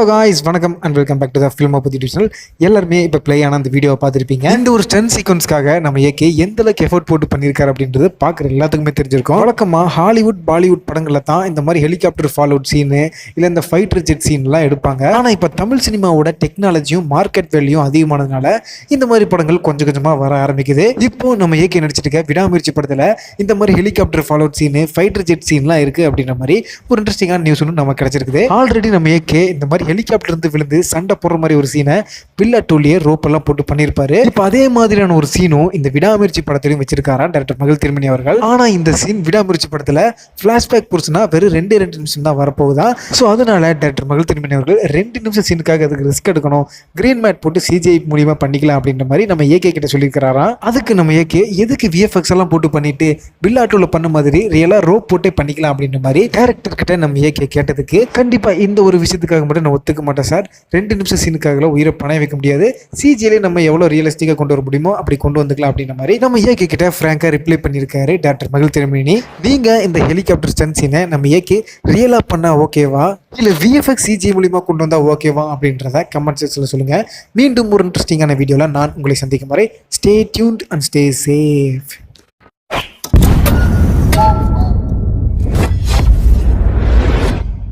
Hello guys, வணக்கம் and welcome back to the film of the divisional. எல்லாருமே இப்போ play ஆன அந்த வீடியோவை பார்த்துருப்பீங்க. இந்த ஒரு ஸ்டன் சீக்வன்ஸ்க்காக நம்ம ஏகே எந்த அளவுக்கு எஃபோர்ட் போட்டு பண்ணியிருக்காரு அப்படின்றது பார்க்குற எல்லாத்துக்குமே தெரிஞ்சிருக்கும். வழக்கமாக ஹாலிவுட் பாலிவுட் படங்களில் தான் இந்த மாதிரி ஹெலிகாப்டர் ஃபால் அவுட் சீனு இல்லை இந்த ஃபைட்டர் ஜெட் சீன்லாம் எடுப்பாங்க. ஆனால் இப்போ தமிழ் சினிமாவோட டெக்னாலஜியும் மார்க்கெட் வேல்யூயும் அதிகமானதுனால இந்த மாதிரி படங்கள் கொஞ்சம் கொஞ்சமாக வர ஆரம்பிக்குது. இப்போ நம்ம ஏகே நடிச்சிட்டு இருக்க விடாமுயற்சி படத்தில் இந்த மாதிரி helicopter fall out scene fighter jet சீன்லாம் இருக்குது அப்படின்ற மாதிரி ஒரு இன்ட்ரெஸ்டிங்கான நியூஸ் ஒன்று நம்ம கிடைச்சிருக்குது. ஆல்ரெடி நம்ம ஏகே இந்த மாதிரி ஹெலிகாப்டர் இருந்து விழுந்து சண்டை போடுற மாதிரி ஒரு சீனை பில்லா டூலியே ரோப் எல்லாம் போட்டு பண்ணியிருப்பாரு. இப்போ அதே மாதிரியான ஒரு சீனும் இந்த விடாமுயற்சி படத்திலையும் வச்சிருக்காரா டைரக்டர் மகிழ் திருமணி அவர்கள். ஆனா இந்த சீன் விடாமுயற்சி படத்துல பிளாஷ்பேக் போர்ஷனா வெறும் 2 நிமிஷம் தான் வரப்போகுதா. ஸோ அதனால டைரக்டர் மகிழ் திருமணி அவர்கள் 2 நிமிஷம் சீனுக்காக அதுக்கு ரிஸ்க் எடுக்கணும், கிரீன் மேட் போட்டு சிஜிஐ மூலியமா பண்ணிக்கலாம் அப்படின்ற மாதிரி நம்ம ஏகே கிட்ட சொல்லியிருக்காரா. அதுக்கு நம்ம ஏகே எதுக்கு விஎஃப்எக்ஸ் எல்லாம் போட்டு பண்ணிட்டு பில்லா டூல பண்ண மாதிரி ரியலா ரோப் போட்டே பண்ணிக்கலாம் அப்படின்ற மாதிரி டைரக்டர் கிட்ட நம்ம ஏகே கேட்டதுக்கு, கண்டிப்பா இந்த ஒரு விஷயத்துக்காக மட்டும் நான் ஒத்துக்க மாட்டேன் சார், 2 நிமிஷம் சீனுக்காக உயிரை பணம் வைக்க முடியாது, சிஜிலே நம்ம எவ்வளோ ரியலிஸ்டிக்காக கொண்டு வர முடியுமோ அப்படி கொண்டு வந்துக்கலாம் அப்படின்ற மாதிரி நம்ம ஏகே கிட்ட ஃப்ராங்கா ரிப்ளை பண்ணியிருக்காரு டைரக்டர் மகிழ் திருமணி. நீங்க இந்த ஹெலிகாப்டர் ஸ்டன் சீனை நம்ம ஏகே ரியலா பண்ணா ஓகேவா இல்லை விஎஃப்எக்ஸ் சிஜி மூலியமா கொண்டு வந்தா ஓகேவா அப்படின்றத கமெண்ட் செக்ஷன்ல சொல்லுங்க. மீண்டும் ஒரு இன்ட்ரெஸ்டிங்கான வீடியோல நான் உங்களை சந்திக்கும் வரை stay tuned and stay safe.